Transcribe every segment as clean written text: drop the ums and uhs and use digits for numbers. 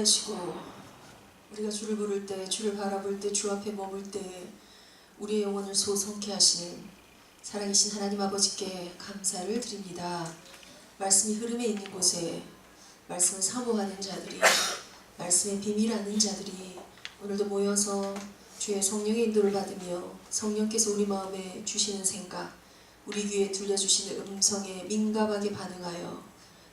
하시고 우리가 주를 부를 때, 주를 바라볼 때, 주 앞에 머물 때 우리의 영혼을 소성케 하시는 살아계신 하나님 아버지께 감사를 드립니다. 말씀이 흐름에 있는 곳에 말씀을 사모하는 자들이, 말씀의 비밀 아는 자들이 오늘도 모여서 주의 성령의 인도를 받으며 성령께서 우리 마음에 주시는 생각, 우리 귀에 들려주시는 음성에 민감하게 반응하여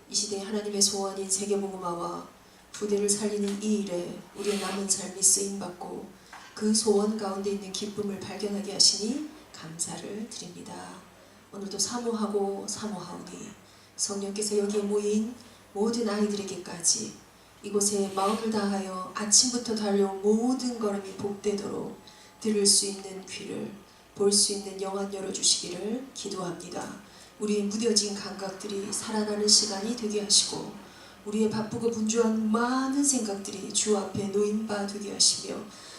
이 시대에 하나님의 소원인 세계복음화와 부대를 살리는 이 일에 우리의 남은 삶이 쓰임받고 그 소원 가운데 있는 기쁨을 발견하게 하시니 감사를 드립니다. 오늘도 사모하고 사모하오니 성령께서 여기에 모인 모든 아이들에게까지 이곳에 마음을 다하여 아침부터 달려온 모든 걸음이 복되도록 들을 수 있는 귀를, 볼 수 있는 영안 열어주시기를 기도합니다. 우리의 무뎌진 감각들이 살아나는 시간이 되게 하시고 우리의 바쁘고 분주한 많은 생각들이 주 앞에 놓인 바 되게 하시며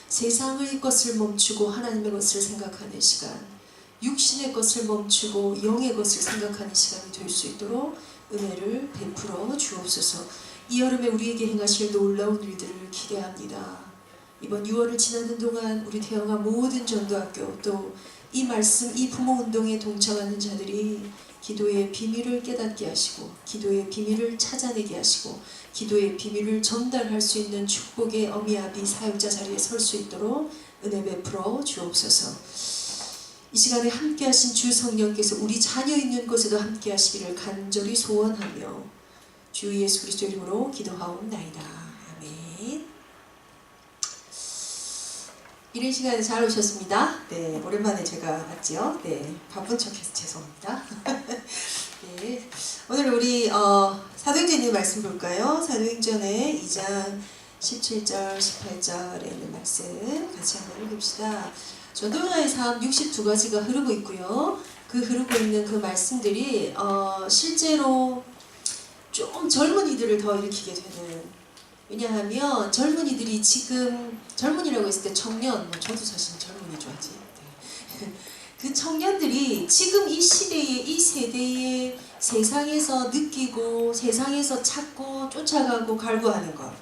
세상의 것을 멈추고 하나님의 것을 생각하는 시간, 육신의 것을 멈추고 영의 것을 생각하는 시간이 될 수 있도록 은혜를 베풀어 주옵소서. 이 여름에 우리에게 행하실 놀라운 일들을 기대합니다. 이번 6월을 지나는 동안 우리 태영아 모든 전도학교 또 이 말씀, 이 부모운동에 동참하는 자들이 기도의 비밀을 깨닫게 하시고 기도의 비밀을 찾아내게 하시고 기도의 비밀을 전달할 수 있는 축복의 어미아비 사역자 자리에 설 수 있도록 은혜 베풀어 주옵소서. 이 시간에 함께 하신 주 성령께서 우리 자녀 있는 곳에도 함께 하시기를 간절히 소원하며 주 예수 그리스도 이름으로 기도하옵나이다. 아멘. 이른 시간에 잘 오셨습니다. 네, 오랜만에 제가 왔지요. 네, 바쁜 척해서 죄송합니다. 네, 오늘 우리 사도행전의 말씀 볼까요? 사도행전의 2장 17절, 18절에 있는 말씀 같이 한번 읽읍시다. 전도자의 삶 62가지가 흐르고 있고요. 그 흐르고 있는 그 말씀들이 실제로 좀 젊은이들을 더 일으키게 되는, 왜냐하면 젊은이들이 지금 젊은이라고 했을 때 청년, 저도 사실 젊은이 좋아하지. 네. 그 청년들이 지금 이 시대에, 이 세대에 세상에서 느끼고 세상에서 찾고 쫓아가고 갈구하는 것,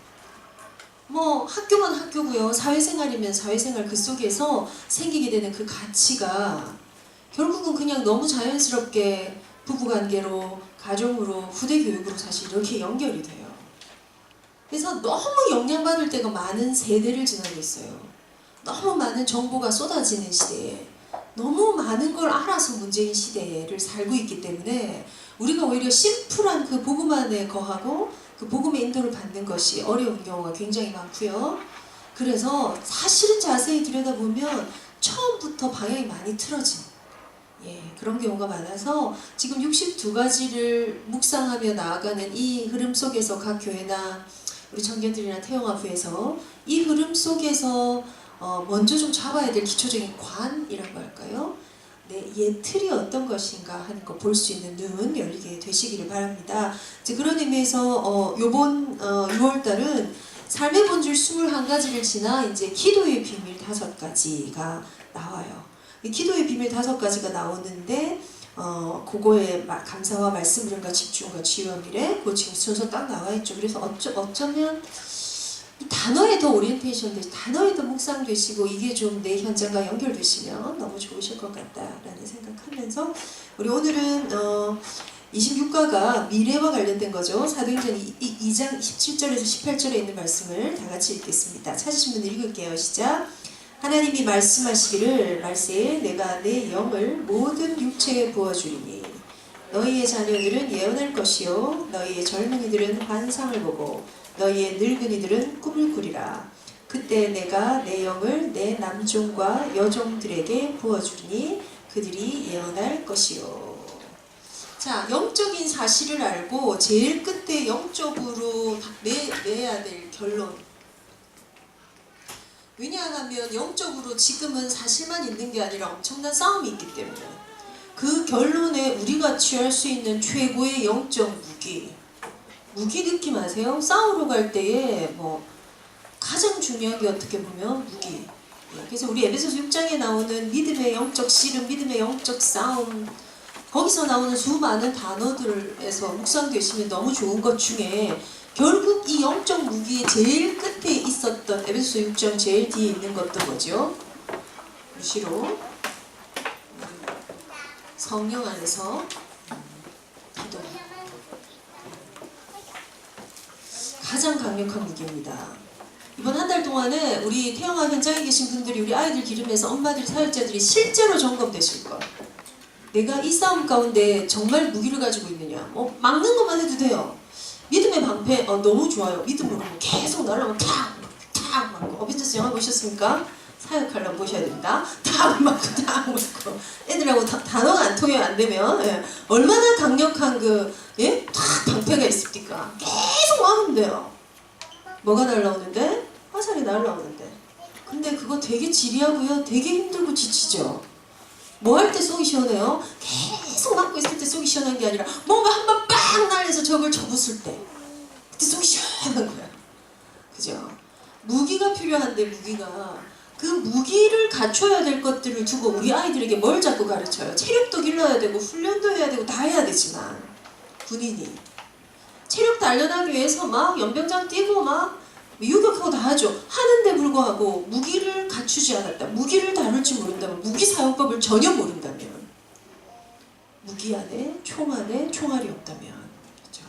뭐 학교만 학교고요, 사회생활이면 사회생활, 그 속에서 생기게 되는 그 가치가 결국은 그냥 너무 자연스럽게 부부관계로, 가정으로, 후대교육으로 사실 이렇게 연결이 돼요. 그래서 너무 영향받을 때가 많은 세대를 지나고 있어요. 너무 많은 정보가 쏟아지는 시대에 너무 많은 걸 알아서 문제인 시대를 살고 있기 때문에 우리가 오히려 심플한 그 복음 안에 거하고 그 복음의 인도를 받는 것이 어려운 경우가 굉장히 많고요. 그래서 사실은 자세히 들여다보면 처음부터 방향이 많이 틀어진, 그런 경우가 많아서 지금 62가지를 묵상하며 나아가는 이 흐름 속에서 각 교회나 우리 청년들이나 태영아부에서 이 흐름 속에서 먼저 좀 잡아야 될 기초적인 관이라고 할까요? 네, 틀이 어떤 것인가 하는 거 볼 수 있는 눈 열리게 되시기를 바랍니다. 이제 그런 의미에서 요번 6월달은 삶의 본질 21가지를 지나 이제 기도의 비밀 5가지가 나와요. 이 기도의 비밀 5가지가 나오는데 그거에 감사와 말씀 부름과 집중과 치유와 미래, 그 지금 순서 딱 나와있죠. 그래서 어쩌면 이 단어에 더 오리엔테이션 되시, 단어에 더 묵상되시고 이게 좀 내 현장과 연결되시면 너무 좋으실 것 같다라는 생각하면서 우리 오늘은 26가가 미래와 관련된 거죠. 사도행전 2장 17절에서 18절에 있는 말씀을 다 같이 읽겠습니다. 찾으신 분들 읽을게요. 시작. 하나님이 말씀하시기를 말세에 내가 내 영을 모든 육체에 부어주리니 너희의 자녀들은 예언할 것이요 너희의 젊은이들은 환상을 보고 너희의 늙은이들은 꿈을 꾸리라. 그때 내가 내 영을 내 남종과 여종들에게 부어주리니 그들이 예언할 것이요. 자, 영적인 사실을 알고 제일 끝에 영적으로 내야 될 결론, 왜냐하면 영적으로 지금은 사실만 있는 게 아니라 엄청난 싸움이 있기 때문에 그 결론에 우리가 취할 수 있는 최고의 영적 무기 느끼 마세요? 싸우러 갈 때에 뭐 가장 중요한 게 어떻게 보면 무기. 그래서 우리 에베소서 6장에 나오는 믿음의 영적 씨름, 믿음의 영적 싸움, 거기서 나오는 수많은 단어들에서 묵상되시면 너무 좋은 것 중에 결국 이 영적 무기의 거기 제일 끝에 있었던 에베소서 6장 제일 뒤에 있는 것도 뭐죠? 무시로 성령 안에서 기도. 가장 강력한 무기입니다. 이번 한 달 동안에 우리 태영아 현장에 계신 분들이 우리 아이들 기름에서 엄마들이 사역자들이 실제로 점검되실 거예요. 내가 이 싸움 가운데 정말 무기를 가지고 있느냐. 막는 것만 해도 돼요. 믿음의 방패 너무 좋아요. 믿음으로 계속 날라오면 탁 맞고. 어벤져스 영화 보셨습니까? 사역하려면 보셔야 됩니다. 탁 맞고 애들하고 단어가 안 통해요. 안 되면. 예. 얼마나 강력한 탁 방패가 있습니까? 계속 막으면 돼요. 뭐가 날라오는데? 화살이 날라오는데. 근데 그거 되게 지리하고요. 되게 힘들고 지치죠. 뭐 할 때 속이 시원해요? 계속 막고 있을 때 속이 시원한 게 아니라 뭔가 한번 빵 날려서 적을 접었을 때 그때 속이 시원한 거야. 그죠? 무기가 필요한데 그 무기를 갖춰야 될 것들을 두고 우리 아이들에게 뭘 자꾸 가르쳐요? 체력도 길러야 되고 훈련도 해야 되고 다 해야 되지만 군인이 체력 단련하기 위해서 막 연병장 뛰고 막 유격하고 다 하죠. 하는데 불구하고 무기를 갖추지 않았다. 무기를 다룰 줄 모른다면, 무기 사용법을 전혀 모른다면, 무기 안에 총 안에 총알이 없다면, 그렇죠?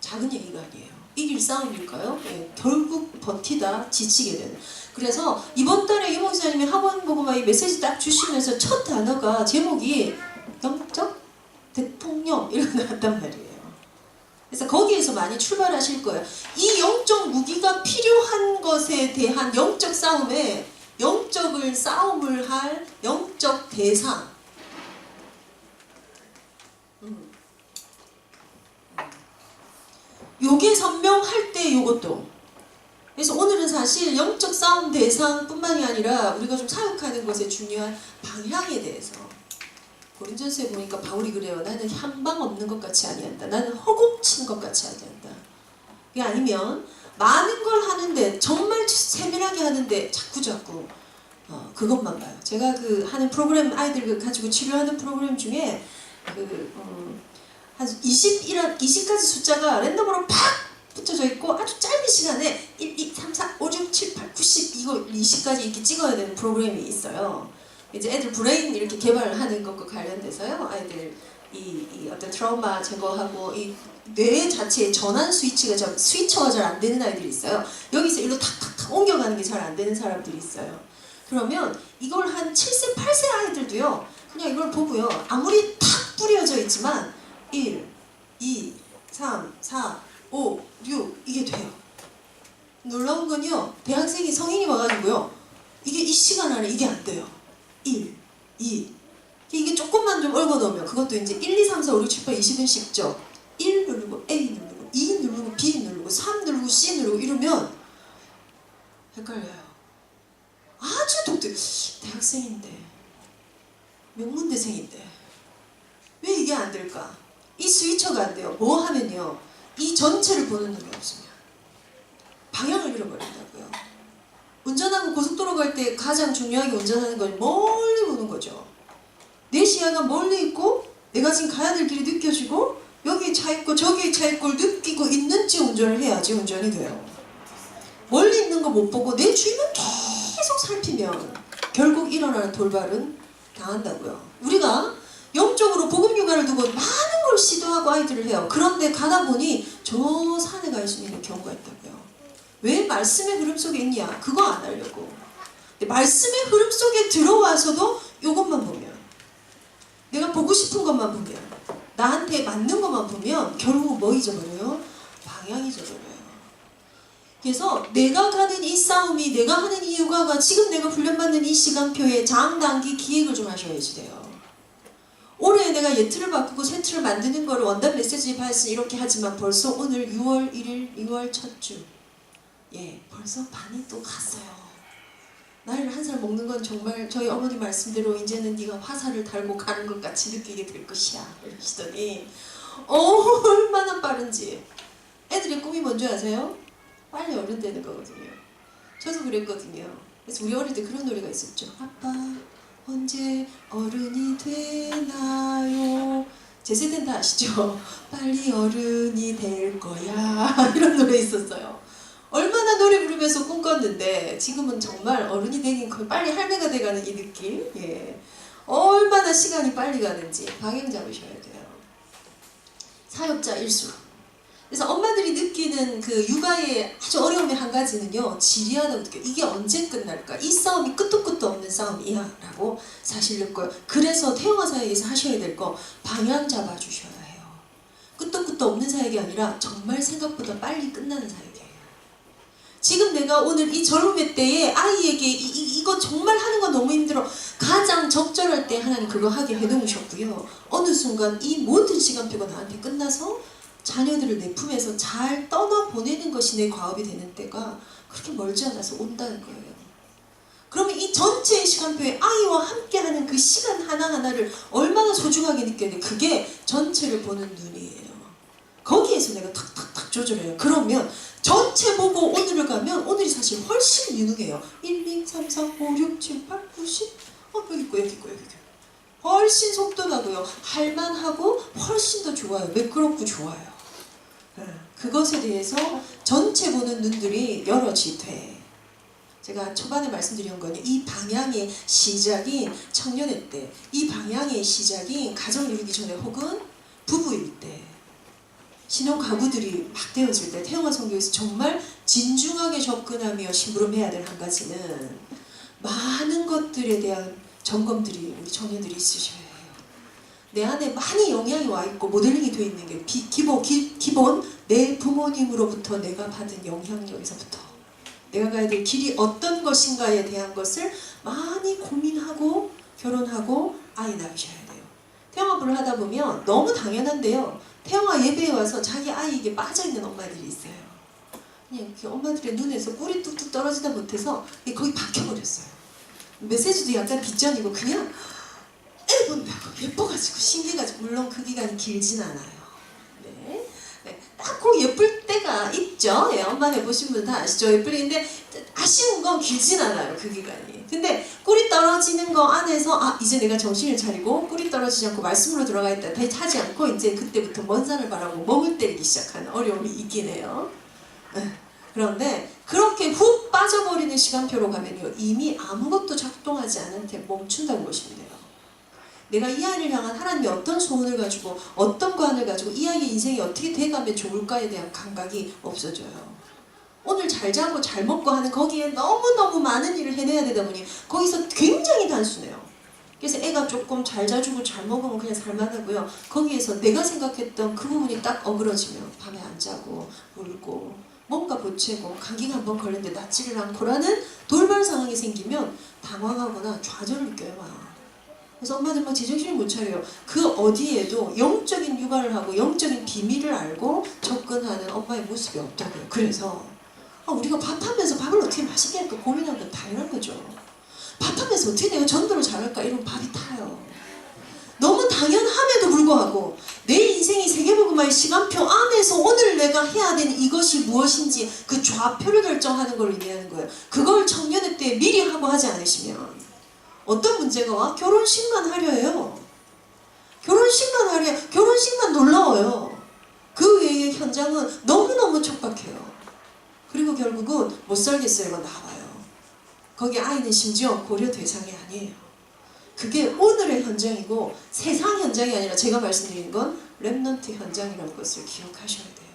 작은 얘기가 아니에요. 이길 싸움일까요? 네, 결국 버티다 지치게 되는. 그래서 이번 달에 이 목사님이 학원 보고 막 이 메시지 딱 주시면서 첫 단어가 제목이 영적 대통령 이런 거 같단 말이에요. 그래서 거기에서 많이 출발하실 거예요. 이 영적 무기가 필요한 것에 대한 영적 싸움에 영적을 싸움을 할 영적 대상. 요게 선명할 때 요것도. 그래서 오늘은 사실 영적 싸움 대상뿐만이 아니라 우리가 좀 사역하는 것의 중요한 방향에 대해서. 고린전서에 보니까 바울이 그래요. 나는 향방 없는 것 같이 아니한다. 나는 허공친 것 같이 아니한다. 그게 아니면 많은 걸 하는데 정말 세밀하게 하는데 자꾸 그것만 봐요. 제가 하는 프로그램 아이들 가지고 치료하는 프로그램 중에 한 20까지 숫자가 랜덤으로 팍 붙여져 있고 아주 짧은 시간에 1, 2, 3, 4, 5, 6, 7, 8, 90 이거 20까지 이렇게 찍어야 되는 프로그램이 있어요. 이제 애들 브레인 이렇게 개발하는 것과 관련돼서요. 아이들 이 어떤 트라우마 제거하고 이 뇌 자체의 전환 스위처가 잘 안 되는 아이들이 있어요. 여기서 일로 탁탁탁 옮겨가는 게 잘 안 되는 사람들이 있어요. 그러면 이걸 한 7세, 8세 아이들도요. 그냥 이걸 보고요. 아무리 탁 뿌려져 있지만 1, 2, 3, 4, 5, 6 이게 돼요. 놀라운 건요. 대학생이 성인이 와가지고요. 이게 이 시간 안에 이게 안 돼요. 1, 2 이게 조금만 좀 얽어 놓으면 그것도 이제 1, 2, 3, 4, 5, 6, 7, 8, 20은 쉽죠. 1 누르고 A 누르고 2 누르고 B 누르고 3 누르고 C 누르고 이러면 헷갈려요. 아주 독특해. 대학생인데 명문대생인데 왜 이게 안 될까? 이 스위처가 안 돼요. 뭐 하면요. 이 전체를 보는 눈이 없으면 방향을 잃어버린다고요. 운전하고 고속도로 갈 때 가장 중요하게 운전하는 건 멀리 보는 거죠. 내 시야가 멀리 있고 내가 지금 가야 될 길이 느껴지고 여기에 차 있고 저기에 차 있고 느끼고 있는지 운전을 해야지 운전이 돼요. 멀리 있는 거 못 보고 내 주위만 계속 살피면 결국 일어나는 돌발은 당한다고요. 우리가 영적으로 복음 육아를 두고 많은 걸 시도하고 아이들을 해요. 그런데 가다 보니 저 산에 갈 수 있는 경우가 있다고요. 왜 말씀의 흐름 속에 있냐? 그거 안 하려고. 말씀의 흐름 속에 들어와서도 이것만 보면, 내가 보고 싶은 것만 보면, 나한테 맞는 것만 보면 결국 뭐 잊어버려요? 방향 잊어버려요. 그래서 내가 가는 이 싸움이, 내가 하는 이 육아가 지금 내가 훈련받는 이 시간표에 장단기 기획을 좀 하셔야지 돼요. 올해 내가 예틀을 바꾸고 새 틀을 만드는 거를 원단 메시지 발신 이렇게 하지만 벌써 오늘 6월 1일 6월 첫 주, 벌써 반이 또 갔어요. 나이를 한 살 먹는 건 정말 저희 어머니 말씀대로 이제는 네가 화살을 달고 가는 것 같이 느끼게 될 것이야 이러시더니 얼마나 빠른지. 애들의 꿈이 뭔지 아세요? 빨리 어른 되는 거거든요. 저도 그랬거든요. 그래서 우리 어릴 때 그런 노래가 있었죠. 아빠 언제 어른이 되나요? 제 세대는 다 아시죠? 빨리 어른이 될 거야 이런 노래 있었어요. 얼마나 얼마나 노래 부르면서 꿈꿨는데 지금은 정말 어른이 되긴 거의 빨리 할매가 돼가는 이 느낌. 예. 얼마나 시간이 빨리 가는지 방향 잡으셔야 돼요. 사역자 일수. 그래서 엄마들이 느끼는 그 육아의 아주 어려움의 한 가지는요, 지리하다고 느껴요. 이게 언제 끝날까? 이 싸움이 끝도 끝도 없는 싸움이야 라고 사실 느껴요. 그래서 태영아 사역에서 하셔야 될 거 방향 잡아주셔야 해요. 끝도 끝도 없는 사역이 아니라 정말 생각보다 빨리 끝나는 사역이에요. 지금 내가 오늘 이 젊음의 때에 아이에게 이거 정말 하는 거 너무 힘들어. 가장 적절할 때 하나님 그거 하게 해놓으셨고요. 어느 순간 이 모든 시간표가 나한테 끝나서 자녀들을 내 품에서 잘 떠나보내는 것이 내 과업이 되는 때가 그렇게 멀지 않아서 온다는 거예요. 그러면 이 전체의 시간표에 아이와 함께하는 그 시간 하나하나를 얼마나 소중하게 느껴야 돼. 그게 전체를 보는 눈이에요. 거기에서 내가 탁탁탁 조절해요. 그러면 전체 보고 오늘을 가면 오늘이 사실 훨씬 유능해요. 1, 2, 3, 4, 5, 6, 7, 8, 9, 10 여기 있고 여기 있고 여기 있고 훨씬 속도 나고요. 할만하고 훨씬 더 좋아요. 매끄럽고 좋아요. 그것에 대해서 전체 보는 눈들이 열어지되 제가 초반에 말씀드린 거는 이 방향의 시작인 청년의 때, 이 방향의 시작인 가정을 이루기 전에 혹은 부부일 때, 신혼 가구들이 막 되어질 때 태영아 선교에서 정말 진중하게 접근하며 심부름해야 될 한 가지는 많은 것들에 대한 점검들이 우리 청년들이 있으셔야 해요. 내 안에 많이 영향이 와 있고 모델링이 되어 있는 게 기본 내 부모님으로부터 내가 받은 영향력에서부터 내가 가야 될 길이 어떤 것인가에 대한 것을 많이 고민하고 결혼하고 아이 낳으셔야 돼요. 태영아부를 하다 보면 너무 당연한데요. 태영아 예배에 와서 자기 아이에게 빠져있는 엄마들이 있어요. 그냥 그 엄마들의 눈에서 꿀이 뚝뚝 떨어지다 못해서 거기 박혀버렸어요. 메시지도 약간 빗전이고 그냥 애 본다고 예뻐가지고 신기해가지고 물론 그 기간이 길진 않아요. 네. 딱 그 예쁠 때가 있죠. 예, 엄마 해보신 분 다 아시죠? 예쁠인데 아쉬운 건 길진 않아요. 그 기간이. 근데 꿀이 떨어지는 거 안에서 이제 내가 정신을 차리고 꿀이 떨어지지 않고 말씀으로 들어가 있다 하지 않고 이제 그때부터 먼 산을 바라보고 멍을 때리기 시작하는 어려움이 있긴 해요. 그런데 그렇게 훅 빠져버리는 시간표로 가면요, 이미 아무것도 작동하지 않은 채 멈춘다는 보시면 돼요. 내가 이 아이를 향한 하나님의 어떤 소원을 가지고 어떤 관을 가지고 이 아이의 인생이 어떻게 돼가면 좋을까에 대한 감각이 없어져요. 오늘 잘 자고 잘 먹고 하는 거기에 너무너무 많은 일을 해내야 되다 보니 거기서 굉장히 단순해요. 그래서 애가 조금 잘 자주고 잘 먹으면 그냥 살만하고요. 거기에서 내가 생각했던 그 부분이 딱 어그러지면 밤에 안 자고 울고 뭔가 보채고 감기가 한번 걸렸는데 낫지를 않고라는 돌발 상황이 생기면 당황하거나 좌절을 느껴요. 막. 그래서 엄마들 막 제정신을 못 차려요. 그 어디에도 영적인 육아를 하고 영적인 비밀을 알고 접근하는 엄마의 모습이 없다고요. 그래서 우리가 밥하면서 밥을 어떻게 맛있게 할까 고민하는 건 당연한 거죠. 밥하면서 어떻게 내가 전도를 잘할까 이러면 밥이 타요. 너무 당연함에도 불구하고 내 인생이 세계복음화의 시간표 안에서 오늘 내가 해야 되는 이것이 무엇인지 그 좌표를 결정하는 걸 의미하는 거예요. 그걸 청년의 때 미리 하고 하지 않으시면 어떤 문제가 와? 결혼식만 하려 해요. 결혼식만 놀라워요. 그 외의 현장은 너무너무 촉박해요. 그리고 결국은 못 살겠어요가 나와요. 거기 아이는 심지어 고려 대상이 아니에요. 그게 오늘의 현장이고 세상 현장이 아니라 제가 말씀드린 건 렘넌트 현장이라는 것을 기억하셔야 돼요.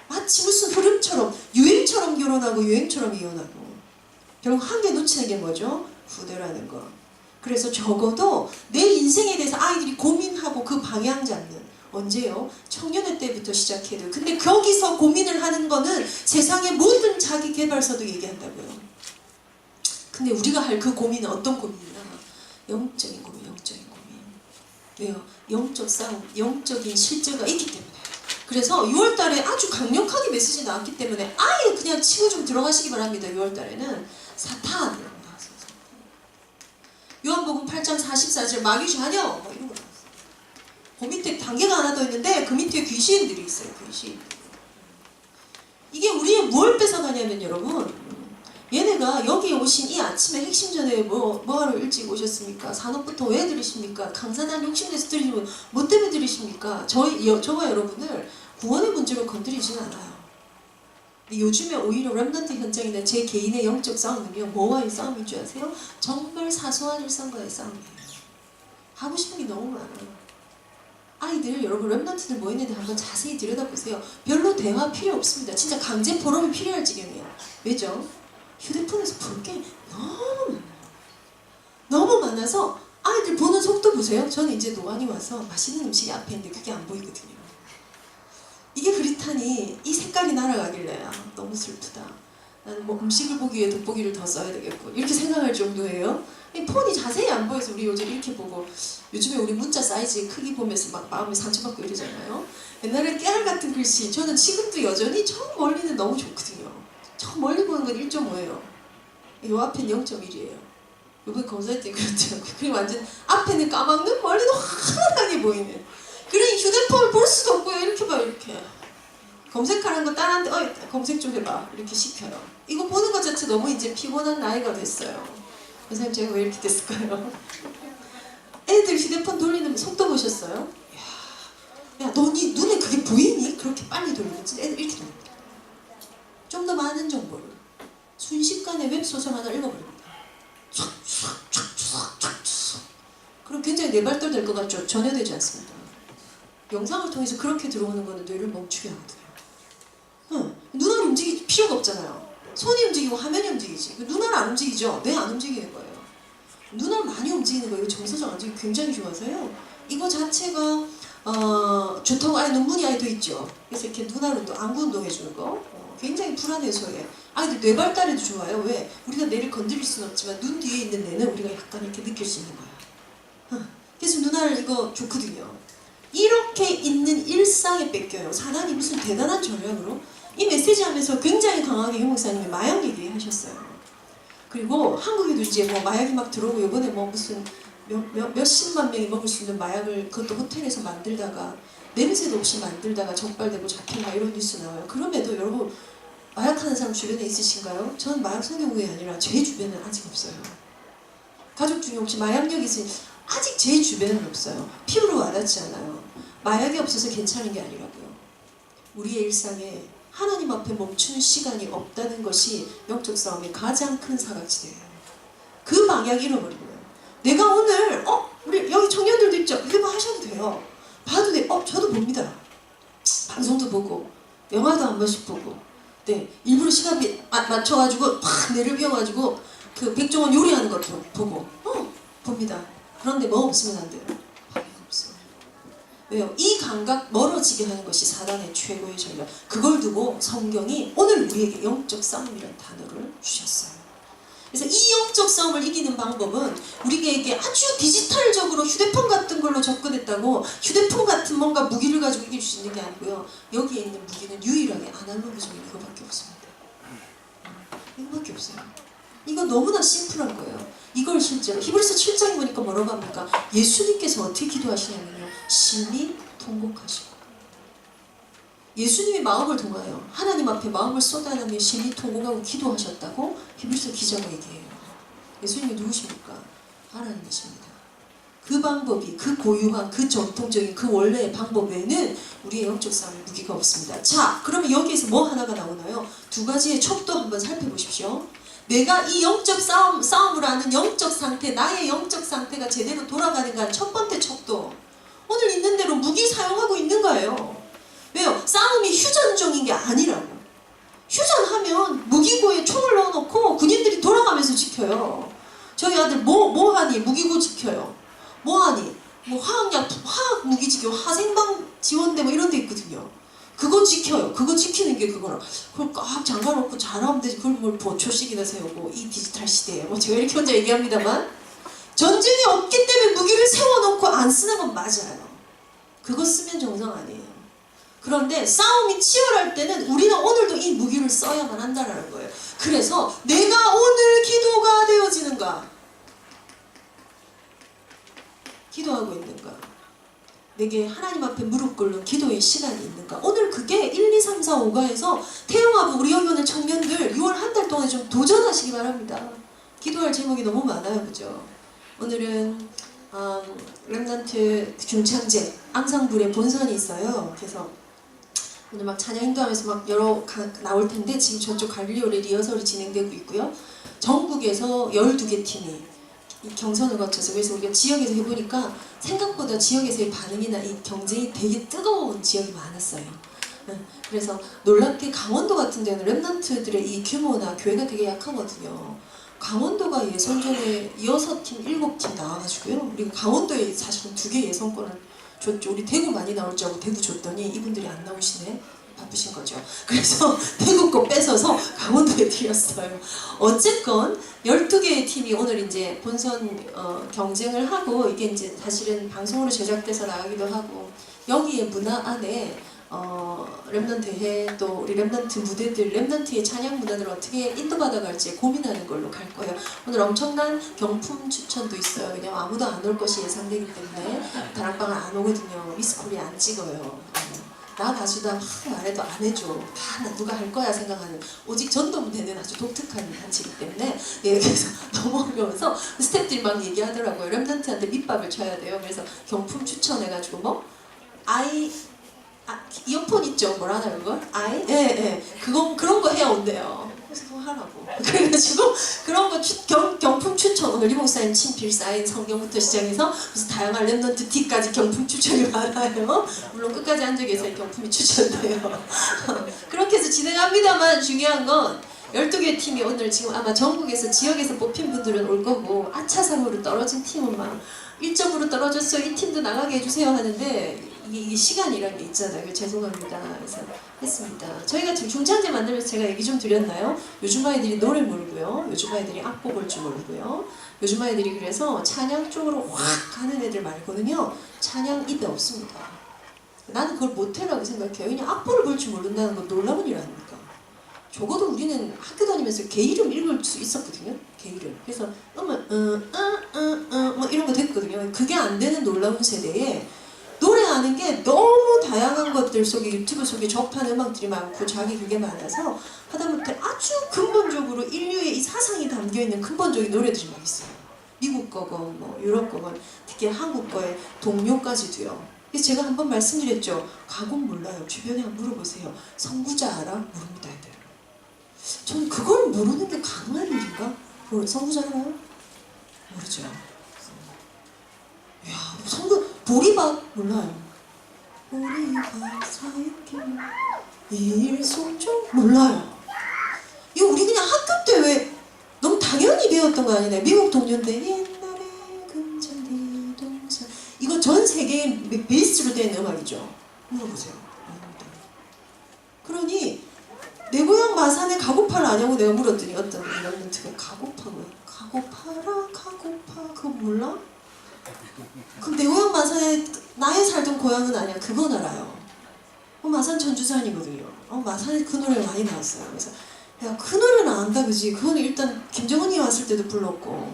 마치 무슨 흐름처럼 유행처럼 결혼하고 유행처럼 이혼하고 결국 한 개 놓치는 게 뭐죠? 후대라는 거. 그래서 적어도 내 인생에 대해서 아이들이 고민하고 그 방향 잡는 언제요? 청년의 때부터 시작해야 돼요. 근데 거기서 고민을 하는 거는 세상의 모든 자기 개발서도 얘기한다고요. 근데 우리가 할 그 고민은 어떤 고민이냐? 영적인 고민, 영적인 고민. 왜요? 영적 싸움, 영적인 실제가 있기 때문에. 그래서 6월달에 아주 강력하게 메시지 나왔기 때문에 아예 그냥 치고 좀 들어가시기 바랍니다. 6월달에는 사탄. 요한복음 8장 44절 마귀 자녀 뭐 이런 거 나왔어요. 그 밑에 단계가 하나 더 있는데 그 밑에 귀신들이 있어요. 귀신. 이게 우리의 뭘 뺏어가냐면 여러분 얘네가 여기 오신 이 아침에 핵심전에 뭐하러 일찍 오셨습니까? 산업부터 왜 들으십니까? 강사단 욕심내서 들으시면 뭐 때문에 들으십니까? 저와 여러분을 구원의 문제로 건드리진 않아요. 요즘에 오히려 렘넌트 현장이나 제 개인의 영적 싸움은요, 뭐와의 싸움인 줄 아세요? 정말 사소한 일상과의 싸움이에요. 하고 싶은 게 너무 많아요. 아이들, 여러분 렘넌트들 모이는데 한번 자세히 들여다보세요. 별로 대화 필요 없습니다. 진짜 강제 포럼이 필요할 지경이에요. 왜죠? 휴대폰에서 볼 게 너무 많아요. 너무 많아서 아이들 보는 속도 보세요. 저는 이제 노안이 와서 맛있는 음식이 앞에 있는데 그게 안 보이거든요. 이게 그렇다니 이 색깔이 날아가길래 너무 슬프다. 나는 뭐 음식을 보기 위해 돋보기를 더 써야 되겠고 이렇게 생각할 정도예요. 이 폰이 자세히 안 보여서 우리 요즘 이렇게 보고 요즘에 우리 문자 사이즈 크기 보면서 막 마음이 상처받고 이러잖아요. 옛날에 깨알 같은 글씨 저는 지금도 여전히 저 멀리는 너무 좋거든요. 저 멀리 보는 건 1.5예요. 요 앞엔 0.1이에요. 요번에 검사할 때 그렇더라고요. 그리고 완전 앞에는 까막눈 멀리는 환하게 보이는. 그래 휴대폰을 볼 수도 없고요. 이렇게 봐 이렇게. 검색하는 거 다른데 검색 좀 해봐 이렇게 시켜요. 이거 보는 것 자체 너무 이제 피곤한 나이가 됐어요. 선생님 제가 왜 이렇게 됐을까요? 애들 휴대폰 돌리는 속도 보셨어요? 야 너니 눈에 그게 보이니? 그렇게 빨리 돌리는지 애들 이렇게 돌립니다. 좀 더 많은 정보를 순식간에 웹소설 하나 읽어버립니다. 그럼 굉장히 내발돌 될 것 같죠? 전혀 되지 않습니다. 영상을 통해서 그렇게 들어오는 거는 뇌를 멈추게 하거든요. 눈알 움직일 필요가 없잖아요. 손이 움직이고 화면이 움직이지. 눈알 안 움직이죠? 뇌 안 움직이는 거예요. 눈알 많이 움직이는 거예요. 정서적 안정이 굉장히 좋아서요. 이거 자체가 좋다고 아예 논문이 아예 돼 있죠. 그래서 이렇게 눈알 운동, 안구 운동 해주는 거 굉장히 불안 해소해. 아이들 뇌 발달에도 좋아요. 왜? 우리가 뇌를 건드릴 수는 없지만 눈 뒤에 있는 뇌는 우리가 약간 이렇게 느낄 수 있는 거야. 그래서 눈알 이거 좋거든요. 이렇게 있는 일상에 뺏겨요. 사단이 무슨 대단한 전략으로 이 메시지 하면서 굉장히 강하게 유 목사님이 마약 얘기하셨어요. 그리고 한국에도 이제 뭐 마약이 막 들어오고 이번에 뭐 무슨 몇십만 명이 먹을 수 있는 마약을 그것도 호텔에서 만들다가 냄새도 없이 만들다가 적발되고 잡힌다 이런 뉴스 나와요. 그럼에도 여러분 마약하는 사람 주변에 있으신가요? 저는 마약 성경구이 아니라 제 주변에 아직 없어요. 가족 중에 혹시 마약력이 있으니 아직 제 주변에는 없어요. 피부로 와닿지 않아요. 마약이 없어서 괜찮은 게 아니라고요. 우리의 일상에 하나님 앞에 멈추는 시간이 없다는 것이 영적 싸움의 가장 큰 사각지대예요. 그 방향 잃어버리고요. 내가 오늘 우리 여기 청년들도 있죠. 이거 하셔도 돼요. 봐도 돼. 저도 봅니다. 방송도 보고 영화도 한 번씩 보고 네 일부러 시간 맞춰가지고 팍 뇌를 비워가지고 그 백종원 요리하는 것도 보고 봅니다. 그런데 뭐 없으면 안 돼요. 방향 없어요. 왜요? 이 감각 멀어지게 하는 것이 사단의 최고의 전략. 그걸 두고 성경이 오늘 우리에게 영적 싸움이라는 단어를 주셨어요. 그래서 이 영적 싸움을 이기는 방법은 우리에게 아주 디지털적으로 휴대폰 같은 걸로 접근했다고 휴대폰 같은 뭔가 무기를 가지고 이길 수 있는 게 아니고요. 여기에 있는 무기는 유일하게 아날로그적인 이거밖에 없습니다. 이거밖에 없어요. 이거 너무나 심플한 거예요. 이걸 실제로 히브리서 7장에 보니까 뭐라고 합니까? 예수님께서 어떻게 기도하시냐면요. 심히 통곡하시고 예수님이 마음을 동하여 하나님 앞에 마음을 쏟아내며 심히 통곡하고 기도하셨다고 히브리서 기자가 얘기해요. 예수님이 누구십니까? 하나님이십니다. 그 방법이 그 고유한 그 전통적인 그 원래의 방법 외에는 우리의 영적 싸움에 무기가 없습니다. 자, 그러면 여기에서 뭐 하나가 나오나요? 두 가지의 척도 한번 살펴보십시오. 내가 이 영적 싸움을 하는 영적 상태, 나의 영적 상태가 제대로 돌아가는가 첫 번째 척도 오늘 있는 대로 무기 사용하고 있는 거예요. 왜요? 싸움이 휴전종인 게 아니라고. 휴전하면 무기고에 총을 넣어놓고 군인들이 돌아가면서 지켜요. 저희 아들 뭐 하니? 무기고 지켜요. 뭐 하니? 뭐 화학 무기 지켜, 화생방 지원대 뭐 이런 데 있거든요. 그거 지켜요. 그거 지키는 게 그거라. 그걸 꽉 잠가놓고 잘하면 되지. 그걸 뭘 보초식이나 세우고 이 디지털 시대에 뭐 제가 이렇게 혼자 얘기합니다만 전쟁이 없기 때문에 무기를 세워놓고 안 쓰는 건 맞아요. 그거 쓰면 정상 아니에요. 그런데 싸움이 치열할 때는 우리는 오늘도 이 무기를 써야만 한다는 거예요. 그래서 내가 오늘 기도가 되어지는가? 기도하고 있는가? 내게 하나님 앞에 무릎 꿇는 기도의 시간이 있는가? 오늘 그게 1, 2, 3, 4, 5가에서 태영하고 우리 여기 오는 청년들 6월 한 달 동안 좀 도전하시기 바랍니다. 기도할 제목이 너무 많아요. 그죠? 오늘은 렘넌트 중창제 앙상블의 본선이 있어요. 그래서 오늘 막 찬양 인도하면서 막 나올 텐데 지금 저쪽 갈릴리오에 리허설이 진행되고 있고요. 전국에서 12개 팀이 이 경선을 거쳐서, 그래서 우리가 지역에서 해보니까 생각보다 지역에서의 반응이나 이 경쟁이 되게 뜨거운 지역이 많았어요. 그래서 놀랍게 강원도 같은 데는 랩런트들의 이 규모나 교회가 되게 약하거든요. 강원도가 예선전에 6팀, 7팀 나와가지고요. 우리가 강원도에 사실은 2개 예선권을 줬죠. 우리 대구 많이 나올 줄 알고 대구 줬더니 이분들이 안 나오시네. 바쁘신 거죠. 그래서 대구 거 뺏어서 강원도에 드렸어요. 어쨌건 12개의 팀이 오늘 이제 본선 경쟁을 하고, 이게 이제 사실은 방송으로 제작돼서 나가기도 하고, 여기에 문화 안에 랩넌트 회, 또 우리 랩넌트 무대들, 랩넌트의 찬양 문화를 어떻게 인도받아갈지 고민하는 걸로 갈 거예요. 오늘 엄청난 경품 추천도 있어요. 왜냐면 아무도 안 올 것이 예상되기 때문에 다락방을 안 오거든요. 미스코리아 안 찍어요. 나 가수다 막 말해도 안 해줘. 다 누가 할 거야 생각하는, 오직 전도무대는 아주 독특한 단체이기 때문에, 예, 그래서 너무 어려워서 스태프들이 막 얘기하더라고요. 랩넌트한테 밑밥을 쳐야 돼요. 그래서 경품 추천해가지고 뭐 이어폰 있죠? 뭐라 하나 그걸? 예. 그런 거 해온대요. 그래서 그거 하라고. 그래가지고 그런 거 경품 추천, 오늘 리 목사님 친필 사인 성경부터 시작해서 무슨 다양한 랩넌트 D까지 경품 추천이 많아요. 물론 끝까지 한 적에 서 경품이 추천돼요. 그렇게 해서 진행합니다만, 중요한 건 12개 팀이 오늘 지금 아마 전국에서 지역에서 뽑힌 분들은 올 거고, 아차상으로 떨어진 팀은 막 1점으로 떨어졌어요. 이 팀도 나가게 해주세요 하는데, 이게 시간이라는 게 있잖아요. 죄송합니다. 그래서 했습니다. 저희가 지금 중창제 만들면서 제가 얘기 좀 드렸나요? 요즘 아이들이 노래 모르고요. 요즘 아이들이 악보 볼 줄 모르고요. 요즘 아이들이 그래서 찬양 쪽으로 확 가는 애들 말고는요, 찬양 입에 없습니다. 나는 그걸 못해라고 생각해요. 그냥 악보를 볼 줄 모른다는 건 놀라운 일 아닙니까? 적어도 우리는 학교 다니면서 개 이름 읽을 수 있었거든요. 개 이름. 그래서 뭐 이런 거 됐거든요. 그게 안 되는 놀라운 세대에 노래하는 게 너무 다양한 것들 속에, 유튜브 속에 접한 음악들이 많고 자기 그게 많아서 하다못해 아주 근본적으로 인류의 이 사상이 담겨있는 근본적인 노래들이 막 있어요. 미국 거건 뭐 유럽 거건 특히 한국 거의 동요까지도요. 그래서 제가 한번 말씀드렸죠. 가곡 몰라요. 주변에 한번 물어보세요. 선구자 알아? 모릅니다 애들. 저는 그걸 모르는 게 가능한 일인가? 선구자 알아요? 모르죠. 이야, 보리밥 몰라요. 보리밥 사이게 일송종 몰라요. 이거 우리 그냥 학교 때 왜 너무 당연히 배웠던 거 아니나요? 미국 동요인데 옛날에 금잔디 동산, 이거 전 세계에 베이스로 된 음악이죠. 물어보세요. 그러니 내 고향 마산에 가고파를 아냐고 내가 물었더니 어떤 랩런트가 가고파라 가고파 그거 몰라? 그럼 내 고향 마산에 나의 살던 고향은 아니야. 그건 알아요. 마산 전주산이거든요. 마산에 그 노래 많이 나왔어요. 그래서 야, 그 노래는 안다 그지? 그거는 일단 김정은이 왔을 때도 불렀고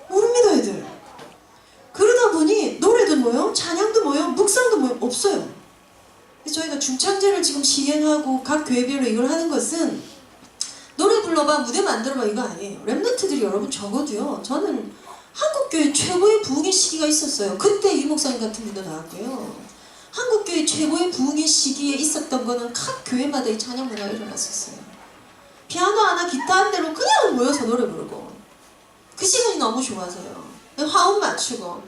모릅니다 애들. 그러다 보니 노래도 뭐요? 찬양도 뭐요? 묵상도 뭐요? 없어요. 그래서 저희가 중창제를 지금 시행하고 각 교회별로 이걸 하는 것은 노래 불러봐, 무대 만들어봐 이거 아니에요. 랩런트들이 여러분 적어도요. 저는 한국교회 최고의 부흥의 시기가 있었어요. 그때 이 목사님 같은 분도 나왔고요. 한국교회 최고의 부흥의 시기에 있었던 거는 각 교회마다 이 찬양 문화가 일어났었어요. 피아노 하나, 기타 한 대로 그냥 모여서 노래 부르고, 그 시간이 너무 좋아서요. 화음 맞추고,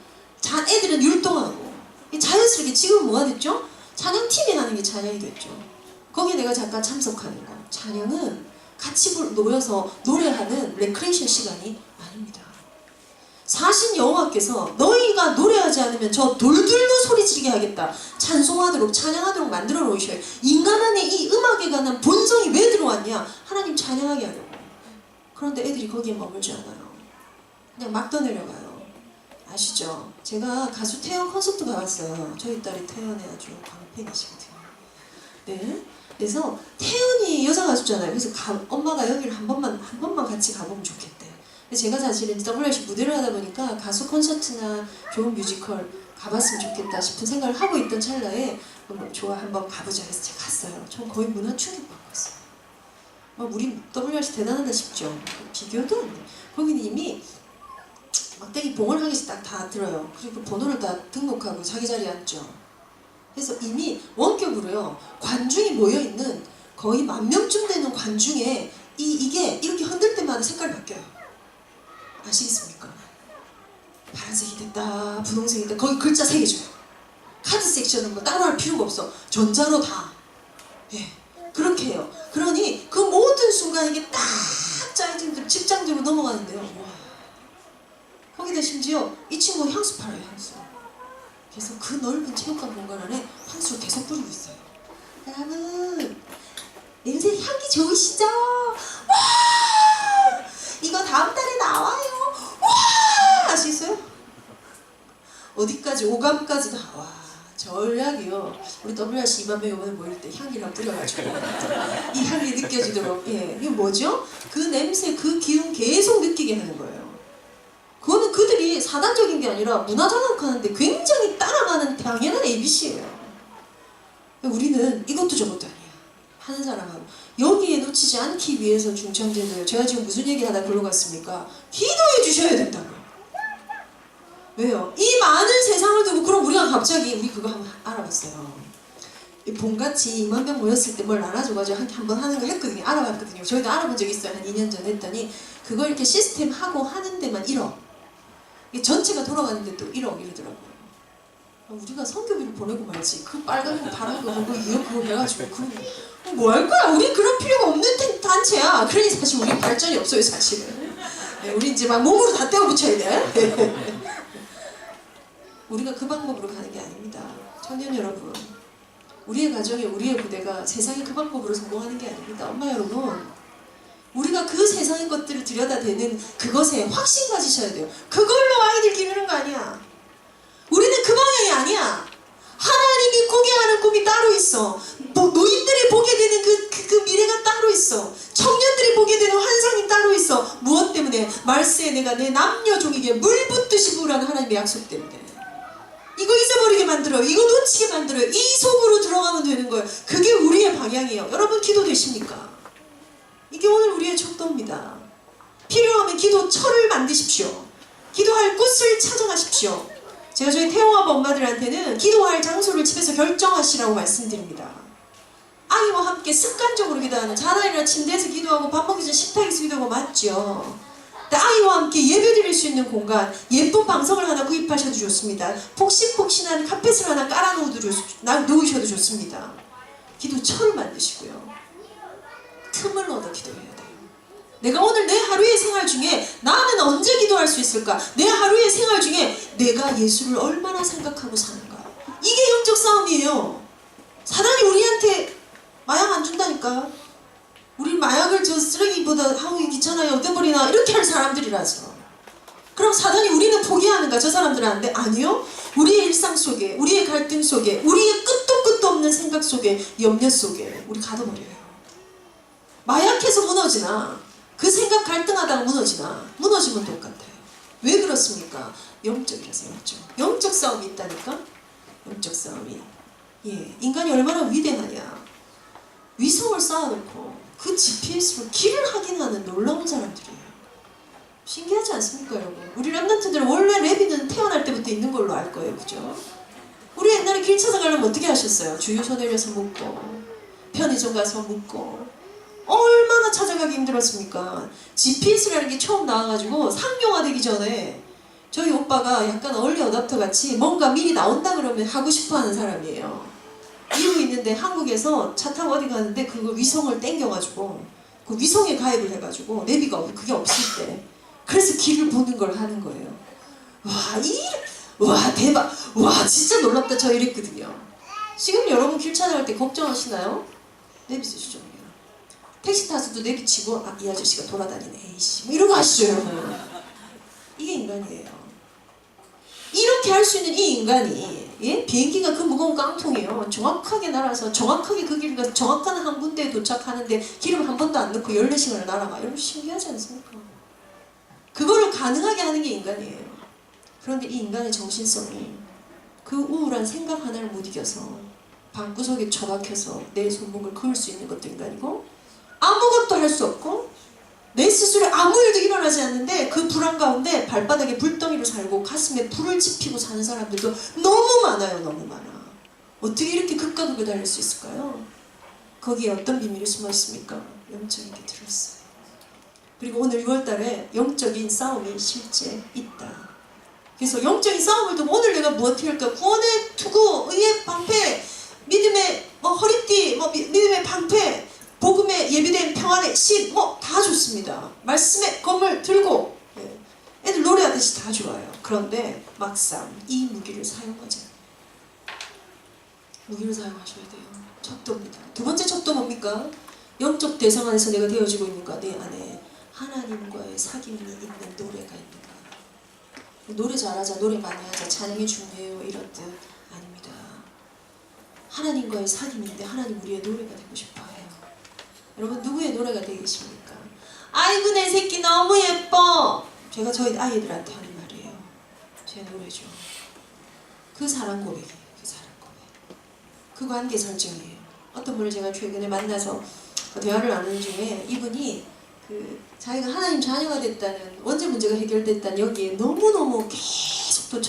애들은 율동하고, 자연스럽게 지금 뭐가 됐죠? 찬양팀이 하는 게 찬양이 됐죠. 거기에 내가 잠깐 참석하는 거. 찬양은 같이 모여서 노래하는 레크레이션 시간이 아닙니다. 사신 여호와께서 너희가 노래하지 않으면 저 돌들도 소리 지르게 하겠다. 찬송하도록 찬양하도록 만들어 놓으셔요. 인간 안에 이 음악에 관한 본성이 왜 들어왔냐? 하나님 찬양하게 하려고. 그런데 애들이 거기에 머물지 않아요. 그냥 막 떠내려가요. 아시죠? 제가 가수 태연 콘서트 가봤어요. 저희 딸이 태연의 아주 광팬이시거든요. 네. 그래서 태연이 여자 가수잖아요. 그래서 엄마가 여기를 한 번만 같이 가보면 좋겠대. 제가 사실은 WRC 무대를 하다 보니까 가수 콘서트나 좋은 뮤지컬 가봤으면 좋겠다 싶은 생각을 하고 있던 찰나에 좋아 한번 가보자 해서 제가 갔어요. 전 거의 문화 충격받고 왔어요. 우리 WRC 대단하다 싶죠. 비교도 안 돼. 거기는 이미 막대기 봉을 한 개씩 딱 다 들어요. 그리고 번호를 다 등록하고 자기 자리에 앉죠. 그래서 이미 원격으로요, 관중이 모여있는 거의 10,000명쯤 되는 관중에 이게 이렇게 흔들 때마다 색깔이 바뀌어요. 아시겠습니까? 파란색이 됐다, 분홍색이 됐다, 거기 글자 3개 줘요. 카드 섹션은 뭐 따로 할 필요가 없어. 전자로 다. 예, 그렇게 해요. 그러니 그 모든 순간 이게 딱 짜여진 직장대로 넘어가는데요. 와. 거기다 심지어 이 친구 향수 팔아요, 향수. 그래서 그 넓은 체육관 공간 안에 향수를 계속 뿌리고 있어요. 여러분, 냄새 향기 좋으시죠? 와! 이거 다음 달에 나와요. 와! 아시겠어요? 어디까지, 오감까지 다. 와, 전략이요. 우리 WRC 2만 명 이번에 모일 때 향기랑 뿌려가지고 이 향이 느껴지도록. 예, 이게 뭐죠? 그 냄새, 그 기운 계속 느끼게 하는 거예요. 그거는 그들이 사단적인 게 아니라 문화장악하는데 굉장히 따라가는 당연한 ABC예요. 우리는 이것도 저것도 아니야. 하는 사람하고 여기에 놓치지 않기 위해서 중천제도예요. 제가 지금 무슨 얘기하다 글로 갔습니까? 기도해 주셔야 된다고요. 왜요? 이 많은 세상을 두고 그럼 우리가 갑자기 우리 그거 한번 알아봤어요. 봄같이 2만 명 모였을 때 뭘 나눠줘가지고 한번 하는 거 했거든요. 알아봤거든요. 저희도 알아본 적 있어요. 한 2년 전에 했더니 그걸 이렇게 시스템 하고 하는 데만 1억. 이게 전체가 돌아가는데 또 1억 이러더라고요. 우리가 성교비를 보내고 말지. 그 빨간 거 파란 거 그거 이거 그거 해가지고 그 뭐 할 거야? 우리 그런 필요가 없는 단체야. 그러니 사실 우리 발전이 없어요, 사실은. 네, 우리 이제 막 몸으로 다 떼어 붙여야 돼. 우리가 그 방법으로 가는 게 아닙니다. 청년 여러분, 우리의 가정에 우리의 부대가 세상에 그 방법으로 성공하는 게 아닙니다. 엄마 여러분, 우리가 그 세상의 것들을 들여다대는 그것에 확신 가지셔야 돼요. 그걸로 아이들 기르는 거 아니야. 우리는 그 방향이 아니야. 하나님이 꾸게 하는 꿈이 따로 있어. 노인들이 보게 되는 그 미래가 따로 있어. 청년들이 보게 되는 환상이 따로 있어. 무엇 때문에? 말세에 내가 내 남녀 종에게 물 붓듯이 부으라는 하나님의 약속 때문에. 이거 잊어버리게 만들어요. 이거 놓치게 만들어요. 이 속으로 들어가면 되는 거예요. 그게 우리의 방향이에요. 여러분 기도되십니까? 이게 오늘 우리의 척도입니다. 필요하면 기도처를 만드십시오. 기도할 곳을 찾아가십시오. 제가 저희 태영아빠 엄마들한테는 기도할 장소를 집에서 결정하시라고 말씀드립니다. 아이와 함께 습관적으로 기도하는, 자나이나 침대에서 기도하고 밥 먹기 전 식탁에서 기도하고 맞죠. 아이와 함께 예배드릴 수 있는 공간, 예쁜 방석을 하나 구입하셔도 좋습니다. 폭신폭신한 카펫을 하나 깔아놓으셔도 좋습니다. 기도처를 만드시고요. 틈을 얻어 기도해야 돼요. 내가 오늘 내 하루의 생활 중에 나는 언제 기도할 수 있을까? 내 하루의 생활 중에 내가 예수를 얼마나 생각하고 사는가? 이게 영적 싸움이에요. 사단이 우리한테 마약 안 준다니까. 우리 마약을 저 쓰레기보다 하기 귀찮아요, 어때버리나 이렇게 할 사람들이라서. 그럼 사단이 우리는 포기하는가? 저 사람들은 안 돼? 아니요. 우리의 일상 속에, 우리의 갈등 속에, 우리의 끝도 끝도 없는 생각 속에, 염려 속에 우리 가둬버려요. 마약해서 무너지나, 그 생각 갈등하다가 무너지면 똑같아요. 왜 그렇습니까? 영적이라서. 영적 싸움이 있다니까? 영적 싸움이. 예, 인간이 얼마나 위대하냐. 위성을 쌓아놓고 그 GPS로 길을 확인하는 놀라운 사람들이에요. 신기하지 않습니까, 여러분? 우리 랩런트들은 원래 랩이는 태어날 때부터 있는 걸로 알 거예요, 그죠? 우리 옛날에 길 찾아가려면 어떻게 하셨어요? 주유소 내려서 묻고, 편의점 가서 묻고, 얼마나 찾아가기 힘들었습니까? GPS라는 게 처음 나와가지고 상용화되기 전에 저희 오빠가 약간 얼리 어답터 같이 뭔가 미리 나온다 그러면 하고 싶어 하는 사람이에요. 미국에 있는데 한국에서 차 타고 어디 가는데 그걸 위성을 땡겨가지고 그 위성에 가입을 해가지고 내비가 그게 없을 때 그래서 길을 보는 걸 하는 거예요. 와 대박, 와 진짜 놀랍다, 저 이랬거든요. 지금 여러분 길 찾아갈 때 걱정하시나요? 내비 쓰시죠. 택시 타서도 내비치고 이 아저씨가 돌아다니네, 에이씨 뭐 이러고 하시죠, 여러분. 이게 인간이에요. 이렇게 할 수 있는 이 인간이, 예? 비행기가 그 무거운 깡통이에요. 정확하게 날아서 정확하게 그 길을 가서 정확한 한 군데에 도착하는데 기름 한 번도 안 넣고 14시간을 날아가. 여러분 신기하지 않습니까? 그거를 가능하게 하는 게 인간이에요. 그런데 이 인간의 정신성이 그 우울한 생각 하나를 못 이겨서 방구석에 처박혀서 내 손목을 그을 수 있는 것도 인간이고, 아무것도 할 수 없고 내 스스로 아무 일도 일어나지 않는데 그 불안 가운데 발바닥에 불덩이로 살고 가슴에 불을 지피고 사는 사람들도 너무 많아요. 너무 많아. 어떻게 이렇게 극과 극을 달릴 수 있을까요? 거기에 어떤 비밀이 숨어 있습니까? 영적인 게 들어있어요. 그리고 오늘 6월달에 영적인 싸움이 실제 있다. 그래서 영적인 싸움을 두고 오늘 내가 무엇을 할까? 구원의 투구, 의의 방패, 믿음의 허리띠, 믿음의 방패, 복음의 예비된 평안의 신, 다 좋습니다. 말씀의 검을 들고 애들 노래하듯이 다 좋아요. 그런데 막상 이 무기를 사용하지 않아요. 무기를 사용하셔야 돼요. 척도입니다. 두 번째 척도 뭡니까? 영적 대상 안에서 내가 되어지고 있는가? 내 안에 하나님과의 사귐이 있는 노래가 있는가? 노래 잘하자, 노래 많이 하자, 찬양이 중요해요, 이런 뜻 아닙니다. 하나님과의 사귐인데 하나님 우리의 노래가 되고 싶어 해요. 여러분 누구의 노래가 되겠습니까? 아이고 내 새끼 너무 예뻐! 제가 저희 아이들한테 하는 말이에요. 제 노래죠. 그 사랑 고백이에요. 그 사랑 고백. 그 관계 설정이에요. 어떤 분을 제가 최근에 만나서 대화를 나누는 중에 이분이 자기가 하나님 자녀가 됐다는, 원죄 문제가 해결됐다는 여기에 너무너무 계속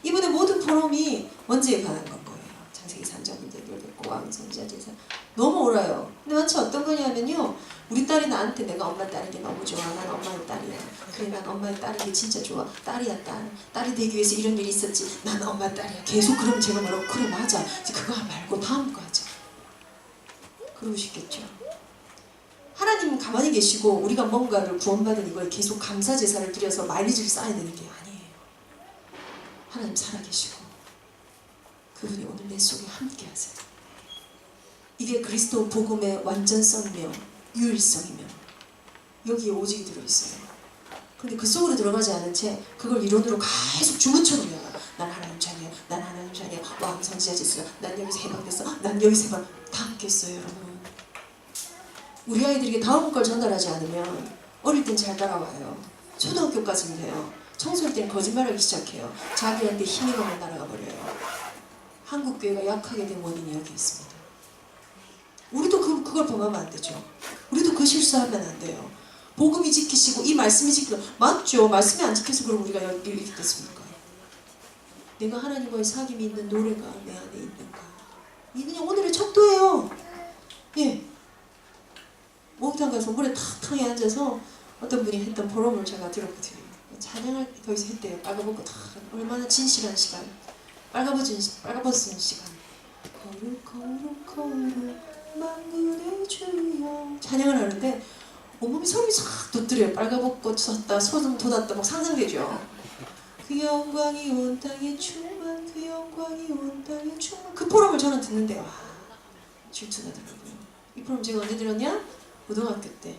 이분의 모든 포럼이 원죄에 관한 건 거예요. 창세기 3장 문제 해결됐고 왕성지자 제사 너무 옳아요. 근데 마치 어떤 거냐면요, 우리 딸이 나한테 내가 엄마 딸인 게 너무 좋아. 난 엄마의 딸이야. 그래 난 엄마의 딸인 게 진짜 좋아. 딸이야 딸. 딸이 되기 위해서 이런 일이 있었지. 난 엄마 딸이야. 계속 그럼 제가 뭐라고 그래 맞아. 이제 그거 말고 다음 거 하자. 그러시겠죠. 하나님은 가만히 계시고 우리가 뭔가를 구원받은 이걸 계속 감사 제사를 드려서 마일리지를 쌓아야 되는 게 아니에요. 하나님 살아계시고 그분이 오늘 내 속에 함께 하세요. 이게 그리스도 복음의 완전성이며 유일성이며 여기에 오직이 들어있어요. 근데 그 속으로 들어가지 않은 채 그걸 이론으로 계속 주문처럼 외워요. 난 하나님 자녀야. 난 하나님 자녀야. 왕성지자 제사. 난 여기서 해방됐어. 난 여기서 해방. 다 함께했어요 여러분. 우리 아이들에게 다음 걸 전달하지 않으면 어릴 땐 잘 따라와요. 초등학교까지는 돼요. 청소할 때는 거짓말하기 시작해요. 자기한테 힘이 가면 날아가 버려요. 한국 교회가 약하게 된 원인이 여기 있습니다. 우리도 그걸 범하면 안 되죠. 우리도 그 실수하면 안 돼요. 복음이 지키시고 이 말씀이 지키고 맞죠. 말씀이 안 지켜서 그럼 우리가 이렇게 됐습니까? 내가 하나님과의 사귐이 있는 노래가 내 안에 있는가? 이 그냥 오늘의 척도예요. 예. 목욕탕 가서 물에 탁탁하게 앉아서 어떤 분이 했던 포럼을 제가 들었거든요. 찬양할 때 거기서 했대요. 빨가벗고 탁 얼마나 진실한 시간, 빨가벗은 시간. 거룩 만군의 주여 찬양을 하는데 온몸이 소름이 싹 돋더래요. 빨가벗고 섰다 소름 돋았다 막 상상되죠. 그 영광이 온 땅에 충만, 그 영광이 온 땅에 충만. 그 포럼을 저는 듣는데 와 질투나더라고요. 이 포럼 제가 언제 들었냐? 고등학교 때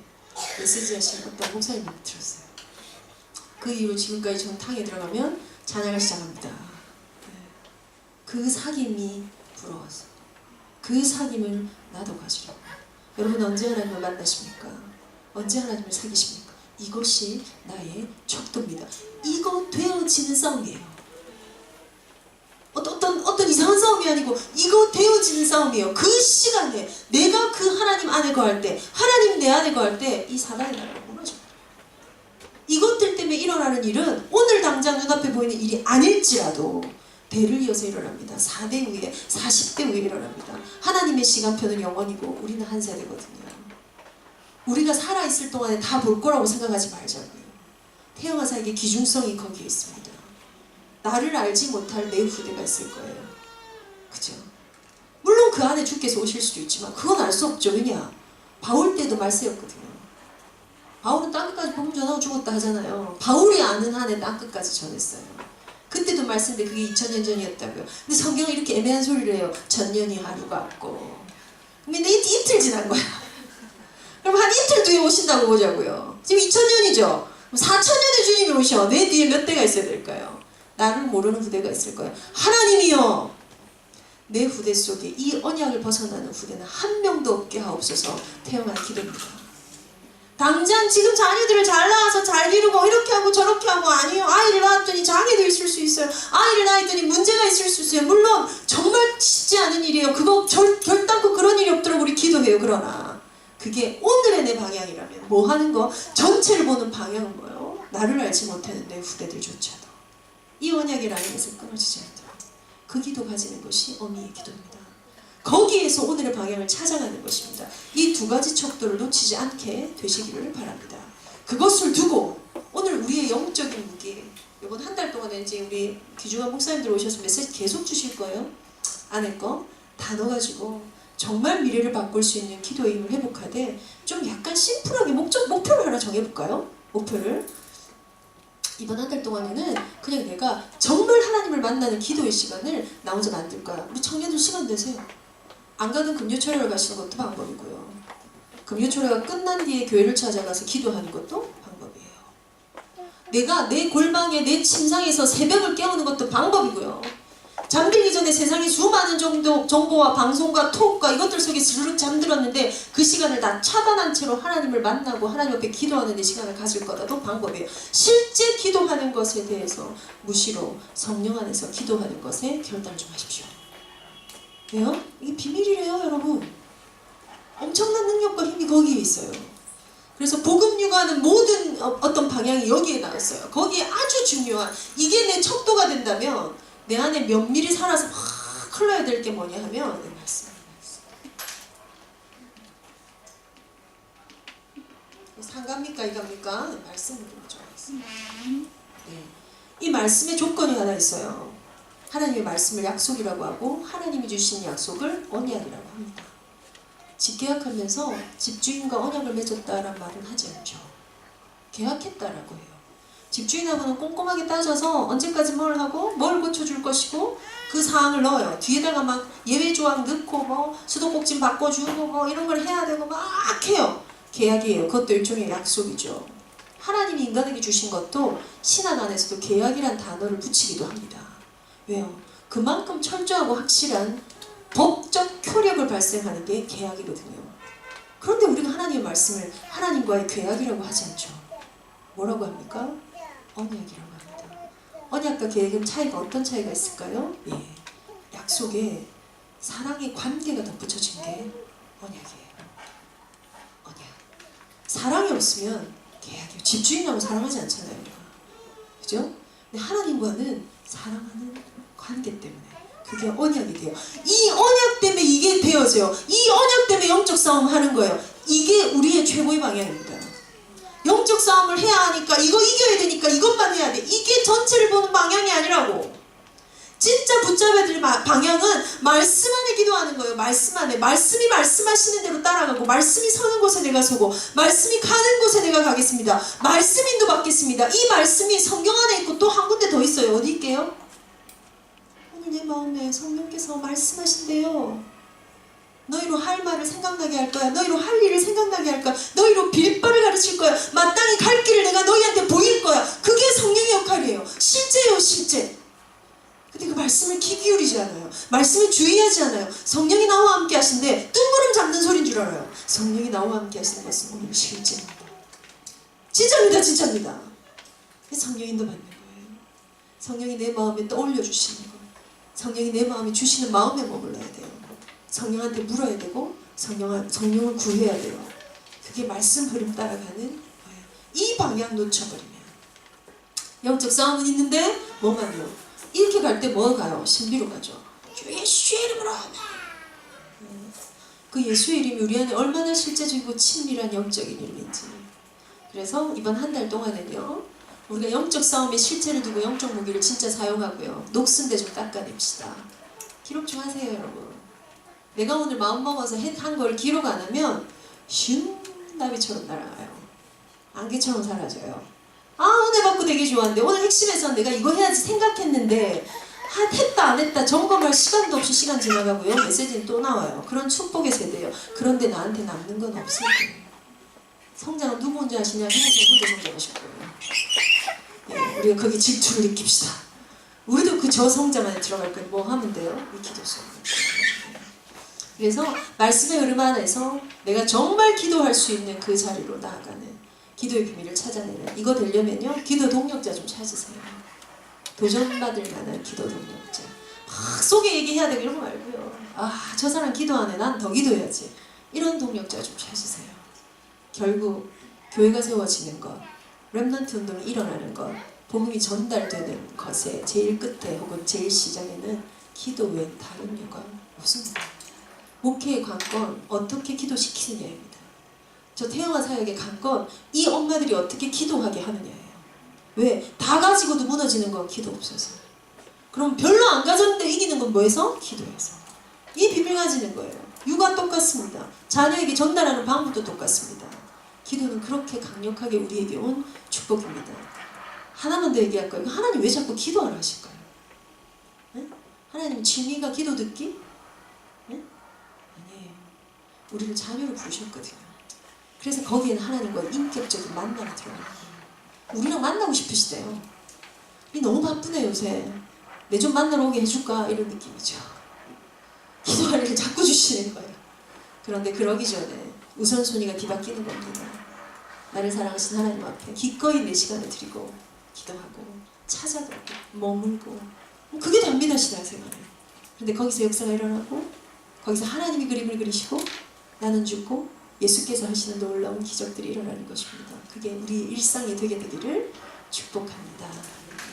메시지 하신 어떤 목사님이 들었어요. 그 이후 지금까지 전 탕에 들어가면 찬양을 시작합니다. 그 사귐이 부러워서 그 사귐을 나도 가지려고. 여러분 언제 하나님을 만나십니까? 언제 하나님을 사귀십니까? 이것이 나의 척도입니다. 이거 되어지는 싸움이에요. 어떤 이상한 싸움이 아니고 이거 되어지는 싸움이에요. 그 시간에 내가 그 하나님 안에 거할 때, 하나님 내 안에 거할 때 이 사단의 나라가 무너져요. 이것들 때문에 일어나는 일은 오늘 당장 눈앞에 보이는 일이 아닐지라도 대를 이어서 일어납니다. 4대 후에 40대 후에 일어납니다. 하나님의 시간표는 영원이고 우리는 한 세대거든요. 우리가 살아있을 동안에 다 볼 거라고 생각하지 말자고요. 태영아사에게 기중성이 거기에 있습니다. 나를 알지 못할 내 후대가 있을 거예요. 그죠? 물론 그 안에 주께서 오실 수도 있지만 그건 알 수 없죠. 왜냐? 바울 때도 말세였거든요. 바울은 땅끝까지 복음 전하고 죽었다 하잖아요. 바울이 아는 한에 땅끝까지 전했어요. 그때도 말씀인데 그게 2000년 전이었다고요. 근데 성경은 이렇게 애매한 소리를 해요. 전년이 하루가 없고. 근데 이틀 지난 거야. 그럼 한 이틀 뒤에 오신다고 보자고요. 지금 2000년이죠. 4000년의 주님이 오셔. 내 뒤에 몇 대가 있어야 될까요? 나를 모르는 후대가 있을 거예요. 하나님이여 내 후대 속에 이 언약을 벗어나는 후대는 한 명도 없게 하옵소서. 태영아 기도입니다. 당장 지금 자녀들을 잘 낳아서 잘 기르고 이렇게 하고 저렇게 하고 아니요. 아이를 낳았더니 장애도 있을 수 있어요. 아이를 낳았더니 문제가 있을 수 있어요. 물론 정말 쉽지 않은 일이에요. 그거 결단코 그런 일이 없도록 우리 기도해요. 그러나 그게 오늘의 내 방향이라면 뭐 하는 거? 전체를 보는 방향은 뭐예요? 나를 알지 못하는 내 후대들조차도 이 언약의 라인에서 끊어지지 않도록 그 기도 가지는 것이 어미의 기도입니다. 거기에서 오늘의 방향을 찾아가는 것입니다. 이 두 가지 척도를 놓치지 않게 되시기를 바랍니다. 그것을 두고 오늘 우리의 영적인 무기, 이번 한 달 동안에 이제 우리 귀중한 목사님들 오셔서 메시지 계속 주실 거예요. 안에 거 다 넣어가지고 정말 미래를 바꿀 수 있는 기도의 힘을 회복하되 좀 약간 심플하게 목표를 하나 정해볼까요? 목표를 이번 한 달 동안에는 그냥 내가 정말 하나님을 만나는 기도의 시간을 나 혼자 만들 거야. 우리 청년들 시간 내세요. 안 가는 금요철회를 가시는 것도 방법이고요. 금요철회가 끝난 뒤에 교회를 찾아가서 기도하는 것도 방법이에요. 내가 내 골방에 내 침상에서 새벽을 깨우는 것도 방법이고요. 잠들기 전에 세상에 수많은 정보와 방송과 톡과 이것들 속에 스르륵 잠들었는데 그 시간을 다 차단한 채로 하나님을 만나고 하나님 앞에 기도하는 데 시간을 가질 거라도 방법이에요. 실제 기도하는 것에 대해서 무시로 성령 안에서 기도하는 것에 결단을 좀 하십시오. 왜요? 이게 비밀이래요, 여러분. 엄청난 능력과 힘이 거기에 있어요. 그래서 복음 유가는 모든 어떤 방향이 여기에 나왔어요. 거기에 아주 중요한, 이게 내 척도가 된다면 내 안에 면밀히 살아서 막 흘러야 될 게 뭐냐 하면 네, 말씀. 상갑니까 이갑니까? 네, 말씀을 좀 정하겠습니다. 네. 이 말씀의 조건이 하나 있어요. 하나님의 말씀을 약속이라고 하고 하나님이 주신 약속을 언약이라고 합니다. 집계약하면서 집주인과 언약을 맺었다라는 말은 하지 않죠. 계약했다라고 해요. 집주인하고는 꼼꼼하게 따져서 언제까지 뭘 하고 뭘 고쳐줄 것이고 그 사항을 넣어요. 뒤에다가 막 예외조항 넣고 뭐 수도꼭지 바꿔주고 뭐 이런 걸 해야 되고 막 해요. 계약이에요. 그것도 일종의 약속이죠. 하나님이 인간에게 주신 것도 신학 안에서도 계약이란 단어를 붙이기도 합니다. 왜요? 그만큼 철저하고 확실한 법적 효력을 발생하는 게 계약이거든요. 그런데 우리가 하나님의 말씀을 하나님과의 계약이라고 하지 않죠. 뭐라고 합니까? 언약이라고 합니다. 언약과 계약은 차이가 어떤 차이가 있을까요? 예, 약속에 사랑의 관계가 덧붙여진 게 언약이에요. 언약. 사랑이 없으면 계약이에요. 집주인하고 사랑하지 않잖아요. 우리가. 그죠? 근데 하나님과는 사랑하는 관계 때문에 그게 언약이 돼요. 이 언약 때문에 이게 되어져요. 이 언약 때문에 영적 싸움 하는 거예요. 이게 우리의 최고의 방향입니다. 영적 싸움을 해야 하니까 이거 이겨야 되니까 이것만 해야 돼. 이게 전체를 보는 방향이 아니라고. 진짜 붙잡아야 될 방향은 말씀 안에 기도하는 거예요. 말씀 안에. 말씀이 말씀하시는 대로 따라가고 말씀이 서는 곳에 내가 서고 말씀이 가는 곳에 내가 가겠습니다. 말씀 인도 받겠습니다. 이 말씀이 성경 안에 있고 또 한 군데 더 있어요. 어디 있게요? 오늘 내 마음에 성령께서 말씀하신대요. 너희로 할 말을 생각나게 할 거야. 너희로 할 일을 생각나게 할 거야. 너희로 빌 바를 가르칠 거야. 마땅히 갈 길을 내가 너희한테 보일 거야. 그게 성령의 역할이에요. 실제예요, 실제. 근데 그 말씀을 귀 기울이지 않아요. 말씀을 주의하지 않아요. 성령이 나와 함께 하신데 뜬구름 잡는 소리인 줄 알아요. 성령이 나와 함께 하시는 것은 오늘 실제입니다. 진짜입니다, 진짜입니다. 성령 인도 받는 거예요. 성령이 내 마음에 떠올려 주시는 거예요. 성령이 내 마음에 주시는 마음에 머물러야 돼요. 성령한테 물어야 되고 성령을 구해야 돼요. 그게 말씀 흐름 따라가는 거예요. 이 방향 놓쳐버리면 영적 싸움은 있는데 뭐만요? 이렇게 갈 때 뭐 가요? 신비로 가죠. 주 예수의 이름으로 그 예수의 이름이 우리 안에 얼마나 실제적이고 친밀한 영적인 이름인지. 그래서 이번 한 달 동안은요 우리가 영적 싸움의 실체를 두고 영적 무기를 진짜 사용하고요 녹슨데 좀 닦아냅시다. 기록 좀 하세요, 여러분. 내가 오늘 마음먹어서 한 걸 기록 안 하면 슝 나비처럼 날아가요. 안개처럼 사라져요. 아, 은혜 받고 되게 좋았는데 오늘 핵심에서 내가 이거 해야지 생각했는데 했다 안 했다 점검할 시간도 없이 시간 지나가고요. 메시지는 또 나와요. 그런 축복의 세대예요. 그런데 나한테 남는 건 없을 거예요. 성장은 누구 혼자 하시냐? 하나님께서 혼자 성장하실 거예요. 네, 우리가 거기 질투를 느낍시다. 우리도 그 저 성장 안에 들어갈 거예요. 뭐 하면 돼요? 이 기도 속에. 그래서 말씀의 흐름 안에서 내가 정말 기도할 수 있는 그 자리로 나아가는 기도의 비밀을 찾아내는, 이거 되려면요 기도 동력자 좀 찾으세요. 도전받을 만한 기도 동력자. 막 속에 얘기해야 되고 이런 거 말고요. 아, 저 사람 기도 안 해. 난 더 기도해야지. 이런 동력자 좀 찾으세요. 결국 교회가 세워지는 것, 렘넌트 운동이 일어나는 것, 복음이 전달되는 것의 제일 끝에 혹은 제일 시작에는 기도 외엔 다른 여가 없습니다. 목회의 관건 어떻게 기도시키느냐입니다. 저 태영아 사역의 관건 이 엄마들이 어떻게 기도하게 하느냐예요. 왜? 다 가지고도 무너지는 건 기도 없어서. 그럼 별로 안 가졌는데 이기는 건 뭐해서? 기도해서. 이 비밀 가지는 거예요. 육아 똑같습니다. 자녀에게 전달하는 방법도 똑같습니다. 기도는 그렇게 강력하게 우리에게 온 축복입니다. 하나만 더 얘기할 거예요. 하나님 왜 자꾸 기도하라 하실까요? 네? 하나님 취미가 기도 듣기? 네? 아니에요. 우리를 자녀로 부르셨거든요. 그래서 거기에는 하나님과 인격적인 만남이 들어가는 거예요. 우리랑 만나고 싶으시대요. 이 너무 바쁘네 요새. 내 좀 만나러 오게 해줄까? 이런 느낌이죠. 기도할 일을 자꾸 주시는 거예요. 그런데 그러기 전에 우선순위가 뒤바뀌는 겁니다. 나를 사랑하신 하나님 앞에 기꺼이 내 시간을 드리고 기도하고 찾아가고 머물고 그게 답니다. 신앙생활은. 그런데 거기서 역사가 일어나고 거기서 하나님이 그림을 그리시고 나는 죽고 예수께서 하시는 놀라운 기적들이 일어나는 것입니다. 그게 우리 일상이 되게 되기를 축복합니다.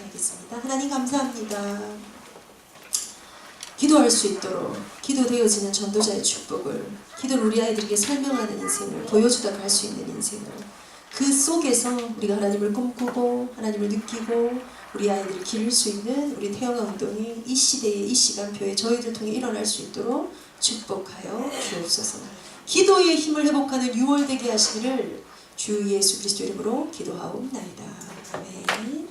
알겠습니다. 하나님 감사합니다. 기도할 수 있도록 기도되어지는 전도자의 축복을 기도를 우리 아이들에게 설명하는 인생을 보여주다 갈 수 있는 인생을 그 속에서 우리가 하나님을 꿈꾸고 하나님을 느끼고 우리 아이들을 기를 수 있는 우리 태영아 운동이 이 시대의 이 시간표에 저희들 통해 일어날 수 있도록 축복하여 주옵소서. 기도의 힘을 회복하는 6월 되게 하시기를 주 예수 그리스도 이름으로 기도하옵나이다. 아멘.